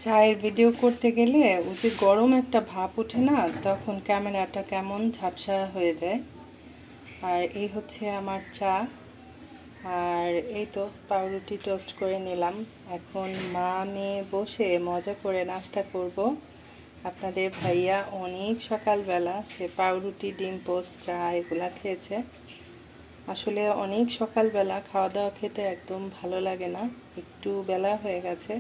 চায়ের ভিডিও করতে গেলে ওই যে গরম একটা ভাপ ওঠে না, তখন ক্যামেরাটা কেমন ঝাপসা হয়ে যায়। আর এই হচ্ছে আমার চা, আর এই তো পাউরুটি টোস্ট করে নিলাম। এখন মা মেয়ে বসে মজা করে নাস্তা করব। আপনাদের ভাইয়া অনেক সকালবেলা সে পাউরুটি, ডিম পোস্ট, চা এগুলা খেয়েছে। আসলে অনেক সকালবেলা খাওয়া দাওয়া খেতে একদম ভালো লাগে না, একটু বেলা হয়ে গেছে।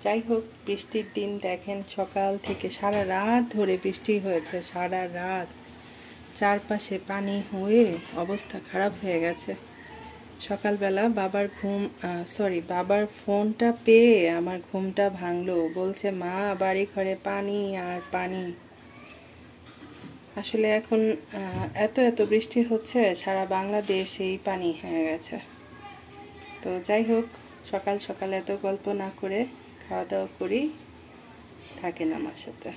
যাই হোক, বৃষ্টির দিন দেখেন, সকাল থেকে সারা রাত ধরে বৃষ্টি হয়েছে, সারা রাত চারপাশে পানি হয়ে অবস্থা খারাপ হয়ে গেছে। সকালবেলা বাবার ফোনটা পেয়ে আমার ঘুমটা ভাঙলো। বলছে, মা বাড়ি ঘরে পানি আর পানি। আসলে এখন এত এত বৃষ্টি হচ্ছে, সারা বাংলাদেশ এই পানি হয়ে গেছে। তো যাই হোক, সকাল সকাল এত গল্প না করে খাওয়া দাওয়া করি, থাকেন আমার সাথে।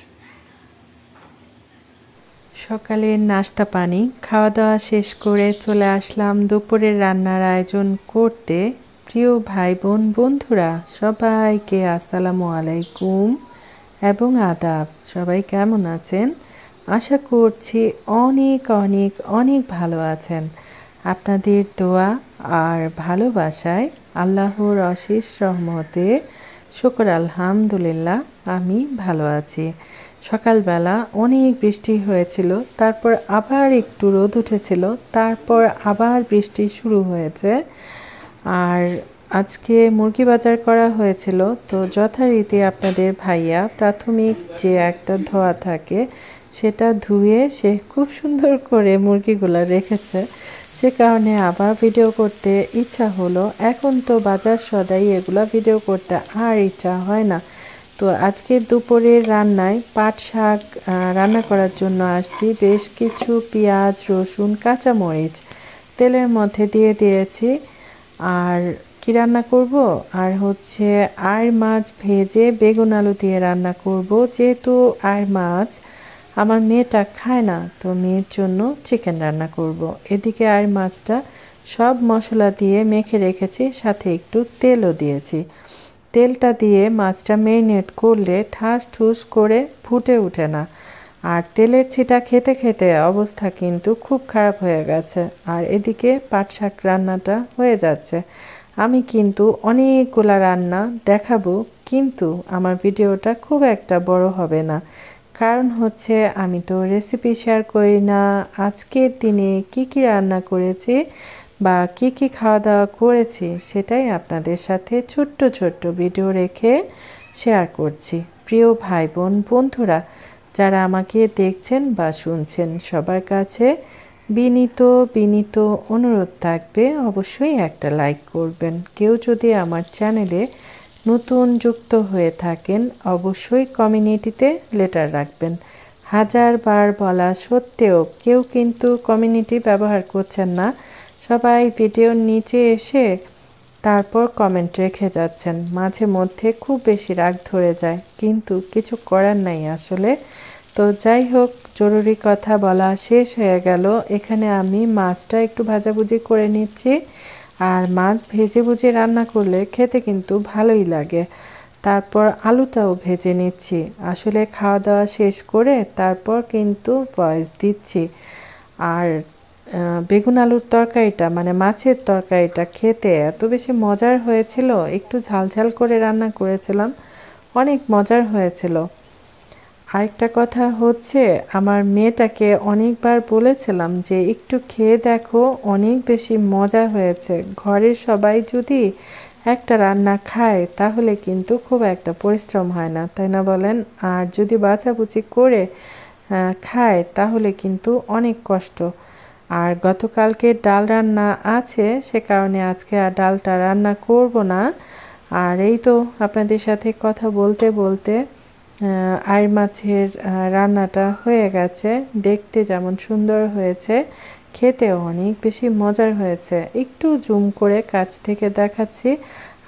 সকালের নাস্তা পানি খাওয়া দাওয়া শেষ করে চলে আসলাম দুপুরের রান্নার আয়োজন করতে। প্রিয় ভাই বোন বন্ধুরা সবাইকে আসসালামু আলাইকুম এবং আদাব। সবাই কেমন আছেন? আশা করছি অনেক অনেক অনেক ভালো আছেন। আপনাদের দোয়া আর ভালোবাসায় আল্লাহর অশেষ রহমতে শুকর আলহামদুলিল্লাহ আমি ভালো আছি। সকালবেলা অনেক বৃষ্টি হয়েছিল, তারপর আবার একটু রোদ উঠেছিল, তারপর আবার বৃষ্টি শুরু হয়েছে। আর আজকে মুরগি বাজার করা হয়েছিল, তো যথারীতি আপনাদের ভাইয়া প্রাথমিক যে একটা ধোয়া থাকে সেটা ধুয়ে সে খুব সুন্দর করে মুরগিগুলো রেখেছে। সে কারণে আবার ভিডিও করতে ইচ্ছা হলো। এখন তো বাজার সদাই, এগুলা ভিডিও করতে আর ইচ্ছা হয় না। তো আজকে দুপুরের রান্নায় পাট শাক রান্না করার জন্য আসছি। বেশ কিছু পেঁয়াজ, রসুন, কাঁচামরিচ তেলের মধ্যে দিয়ে দিয়েছি। আর কি রান্না করব, আর হচ্ছে আর মাছ ভেজে বেগুন আলু দিয়ে রান্না করব। যেহেতু আর মাছ আমার মেয়েটা খায় না, তো মেয়ের জন্য চিকেন রান্না করব। এদিকে আর মাছটা সব মশলা দিয়ে মেখে রেখেছি, সাথে একটু তেলও দিয়েছি। তেলটা দিয়ে মাছটা ম্যারিনেট করলে ঠাস ঠুস করে ফুটে ওঠে না। আর তেলের ছিটা খেতে খেতে অবস্থা কিন্তু খুব খারাপ হয়ে গেছে। আর এদিকে পাট শাক রান্নাটা হয়ে যাচ্ছে। আমি কিন্তু অনেকগুলা রান্না দেখাবো, কিন্তু আমার ভিডিওটা খুব একটা বড় হবে না। কারণ হচ্ছে আমি তো রেসিপি শেয়ার করি না। আজকের দিনে কি কি রান্না করেছি বা কি কি খাওয়া দাওয়া করেছি সেটাই আপনাদের সাথে ছোট্ট ছোট্ট ভিডিও রেখে শেয়ার করছি। প্রিয় ভাই বোন বন্ধুরা যারা আমাকে দেখছেন বা শুনছেন, সবার কাছে বিনীত বিনীত অনুরোধ থাকবে, অবশ্যই একটা লাইক করবেন। কেউ যদি আমার চ্যানেলে নতুন যুক্ত হয়ে থাকেন, অবশ্যই কমিউনিটিতে লেটার রাখবেন। হাজারবার বলা সত্ত্বেও কেউ কিন্তু কমিউনিটি ব্যবহার করছেন না। সবাই ভিডিওর নিচে এসে তারপর কমেন্ট রেখে যাচ্ছেন। মাঝে মধ্যে খুব বেশি রাগ ধরে যায়, কিন্তু কিছু করার নাই আসলে। তো যাই হোক, জরুরি কথা বলা শেষ হয়ে গেল। এখানে আমি মাছটা একটু ভাজাভুজি করে নিচ্ছি। আর মাছ ভেজে ভুজে রান্না করলে খেতে কিন্তু ভালোই লাগে। তারপর আলুটাও ভেজে নিচ্ছি। আসলে খাওয়া দাওয়া শেষ করে তারপর কিন্তু ভয়েস দিচ্ছি। আর বেগুন আলুর তরকারিটা, মানে মাছের তরকারিটা খেতে এত বেশি মজার হয়েছিল। একটু ঝালঝাল করে রান্না করেছিলাম, অনেক মজার হয়েছিল। আরেকটা কথা হচ্ছে, আমার মেয়েটাকে অনেকবার বলেছিলাম যে একটু খেয়ে দেখো, অনেক বেশি মজা হয়েছে। ঘরের সবাই যদি একটা রান্না খায় তাহলে কিন্তু খুব একটা পরিশ্রম হয় না, তাই না বলেন? আর যদি বাছাবুচি করে খায় তাহলে কিন্তু অনেক কষ্ট। আর গতকালকে ডাল রান্না আছে, সে কারণে আজকে আর ডালটা রান্না করব না। আর এই তো আপনাদের সাথে কথা বলতে বলতে আর মাছের রান্নাটা হয়ে গেছে। দেখতে যেমন সুন্দর হয়েছে, খেতেও অনেক বেশি মজার হয়েছে। একটু জুম করে কাছ থেকে দেখাচ্ছি।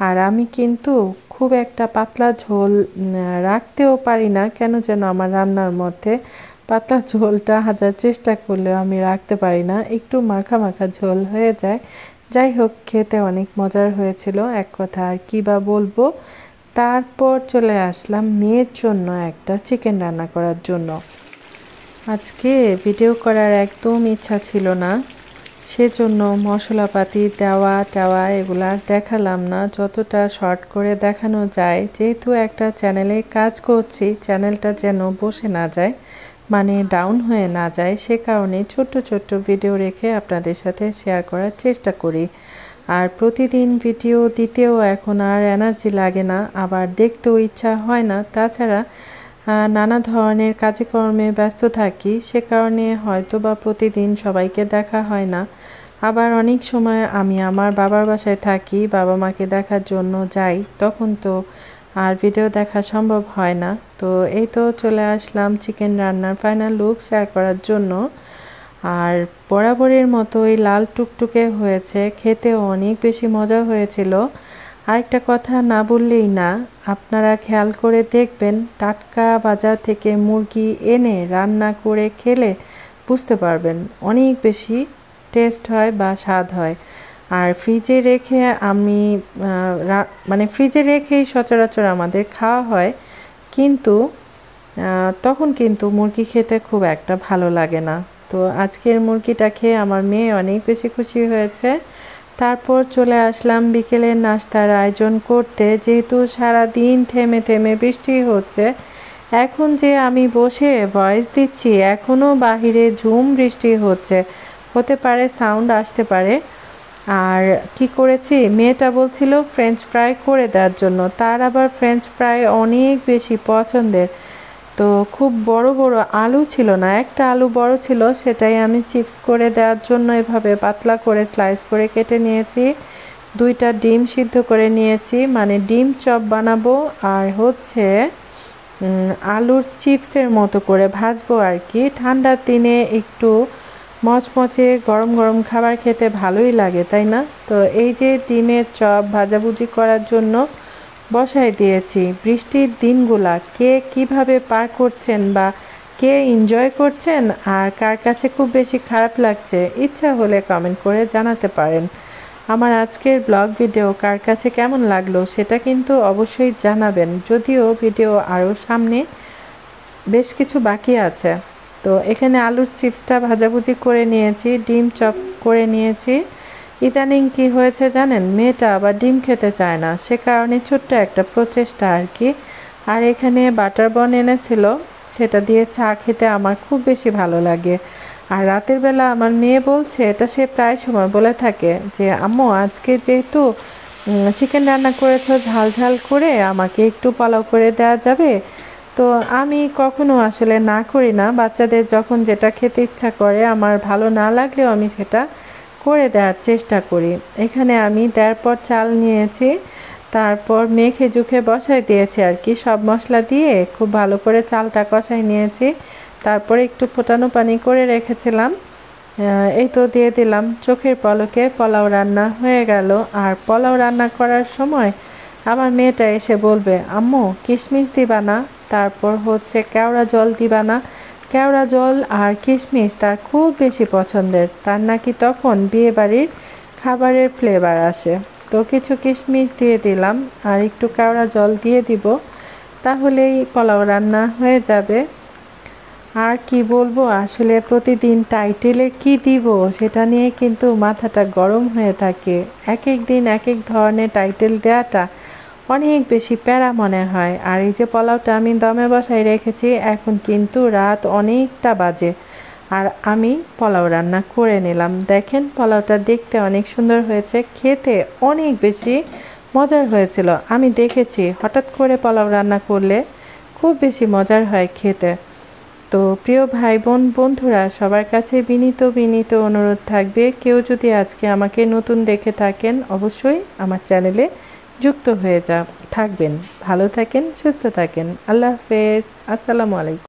আর আমি কিন্তু খুব একটা পাতলা ঝোল রাখতেও পারি না, কেন যেন আমার রান্নার মধ্যে পাতলা ঝোলটা হাজার চেষ্টা করলেও আমি রাখতে পারি না, একটু মাখা মাখা ঝোল হয়ে যায়। যাই হোক, খেতে অনেক মজার হয়েছিল। এক কথা আর কি বা বলবো। তারপর চলে আসলাম মেয়ের জন্য একটা চিকেন রান্না করার জন্য। আজকে ভিডিও করার একদম ইচ্ছা ছিল না, সেজন্য মশলাপাতি দেওয়া এগুলা দেখালাম না। যতটা শর্ট করে দেখানো যায়, যেহেতু একটা চ্যানেলে কাজ করছি, চ্যানেলটা যেন বসে না যায়, মানে ডাউন হয়ে না যায়, সে কারণে ছোট্ট ছোট্ট ভিডিও রেখে আপনাদের সাথে শেয়ার করার চেষ্টা করি। আর প্রতিদিন ভিডিও দিতেও এখন আর এনার্জি লাগে না, আবার দেখতেও ইচ্ছা হয় না। তাছাড়া নানা ধরনের কাজকর্মে ব্যস্ত থাকি, সে কারণে হয়তো বা প্রতিদিন সবাইকে দেখা হয় না। আবার অনেক সময় আমি আমার বাবার বাসায় থাকি, বাবা মাকে দেখার জন্য যাই, তখন তো আর ভিডিও দেখা সম্ভব হয় না। তো এই তো চলে আসলাম চিকেন রান্নার ফাইনাল লুক শেয়ার করার জন্য। আর বরাবরের মতোই লাল টুকটুকে হয়েছে, খেতেও অনেক বেশি মজা হয়েছিল। আরেকটা কথা না বললেই না, আপনারা খেয়াল করে দেখবেন, টাটকা বাজার থেকে মুরগি এনে রান্না করে খেলে বুঝতে পারবেন অনেক বেশি টেস্ট হয় বা স্বাদ হয়। আর ফ্রিজে রেখে আমি মানে ফ্রিজে রেখেই সচরাচর আমাদের খাওয়া হয়, কিন্তু তখন কিন্তু মুরগি খেতে খুব একটা ভালো লাগে না। তো আজকের মুরগিটা খেয়ে আমার মেয়ে অনেক বেশি খুশি হয়েছে। তারপর চলে আসলাম বিকেলের নাস্তার আয়োজন করতে, যেহেতু সারা দিন থেমে থেমে বৃষ্টি হচ্ছে। এখন যে আমি বসে ভয়েস দিচ্ছি, এখনও বাহিরে ঝুম বৃষ্টি হচ্ছে, হতে পারে সাউন্ড আসতে পারে। আর কি করেছি, মেয়েটা বলছিল ফ্রেঞ্চ ফ্রাই করে দেওয়ার জন্য, তার আবার ফ্রেঞ্চ ফ্রাই অনেক বেশি পছন্দের। তো খুব বড় বড় আলু ছিল না, একটা আলু বড় ছিল, সেটাই আমি চিপস করে দেওয়ার জন্য এভাবে পাতলা করে স্লাইস করে কেটে নিয়েছি। 2টা ডিম সিদ্ধ করে নিয়েছি, মানে ডিম চপ বানাবো, আর হচ্ছে আলুর চিপসের মতো করে ভাজবো আর কি। ঠান্ডার দিনে একটু মচমচে গরম গরম খাবার খেতে ভালোই লাগে, তাই না? তো এই যে ডিমের চপ ভাজাভুজি করার জন্য বসাই দিয়েছি। বৃষ্টির দিনগুলা কে কিভাবে পার করছেন বা কে এনজয় করছেন, আর কার কাছে খুব বেশি খারাপ লাগছে, ইচ্ছা হলে কমেন্ট করে জানাতে পারেন। আমার আজকের ব্লগ ভিডিও কার কাছে কেমন লাগলো সেটা কিন্তু অবশ্যই জানাবেন, যদিও ভিডিও আরও সামনে বেশ কিছু বাকি আছে। তো এখানে আলুর চিপসটা ভাজাভুজি করে নিয়েছি, ডিম চপ করে নিয়েছি। ইদানিং কি হয়েছে জানেন, মেয়েটা আবার ডিম খেতে চায় না, সে কারণে ছোট্ট একটা প্রচেষ্টা আর কি। আর এখানে বাটার বন এনেছিল, সেটা দিয়ে চা খেতে আমার খুব বেশি ভালো লাগে। আর রাতের বেলা আমার মেয়ে বলছে, এটা সে প্রায় সময় বলে থাকে, যে আম্মু আজকে যেহেতু চিকেন রান্না করেছো ঝাল ঝাল করে, আমাকে একটু পোলাও করে দেওয়া যাবে? তো আমি কখনো আসলে না করি না, বাচ্চাদের যখন যেটা খেতে ইচ্ছা করে, আমার ভালো না লাগলেও আমি সেটা করে দেওয়ার চেষ্টা করি। এখানে আমি 1.5 পট চাল নিয়েছি, তারপর মেখে জুখে বসাই দিয়েছি আর কি, সব মশলা দিয়ে খুব ভালো করে চালটা কষাই নিয়েছি। তারপরে একটু ফোটানো পানি করে রেখেছিলাম, এই তো দিয়ে দিলাম। চোখের পলকে পোলাও রান্না হয়ে গেল। আর পোলাও রান্না করার সময় আমার মেয়েটা এসে বলবে, আম্মু কিশমিশ দিবা না, তারপর হচ্ছে কেওড়া জল দিবা না? কেওড়া জল আর কিশমিশ তার খুব বেশি পছন্দের, তার নাকি তখন বিয়েবাড়ির খাবারের ফ্লেভার আসে। তো কিছু কিশমিশ দিয়ে দিলাম, আর একটু কেওড়া জল দিয়ে দিব, তাহলেই পোলাও রান্না হয়ে যাবে। আর কি বলবো, আসলে প্রতিদিন টাইটেলে কি দিব সেটা নিয়ে কিন্তু মাথাটা গরম হয়ে থাকে। এক এক দিন এক এক ধরনের টাইটেল দেওয়াটা অনেক বেশি প্যারা মনে হয়। আর এই যে পোলাওটা আমি দমে বসাই রেখেছি, এখন কিন্তু রাত অনেকটা বাজে, আর আমি পোলাও রান্না করে নিলাম। দেখেন পোলাওটা দেখতে অনেক সুন্দর হয়েছে, খেতে অনেক বেশি মজার হয়েছিল। আমি দেখেছি হঠাৎ করে পোলাও রান্না করলে খুব বেশি মজার হয় খেতে। তো প্রিয় ভাই বোন বন্ধুরা, সবার কাছে বিনীত অনুরোধ থাকবে, কেউ যদি আজকে আমাকে নতুন দেখে থাকেন, অবশ্যই আমার চ্যানেলে যুক্ত হয়ে থাকবেন। ভালো থাকেন, সুস্থ থাকেন। আল্লাহ হাফেজ, আসসালামু আলাইকুম।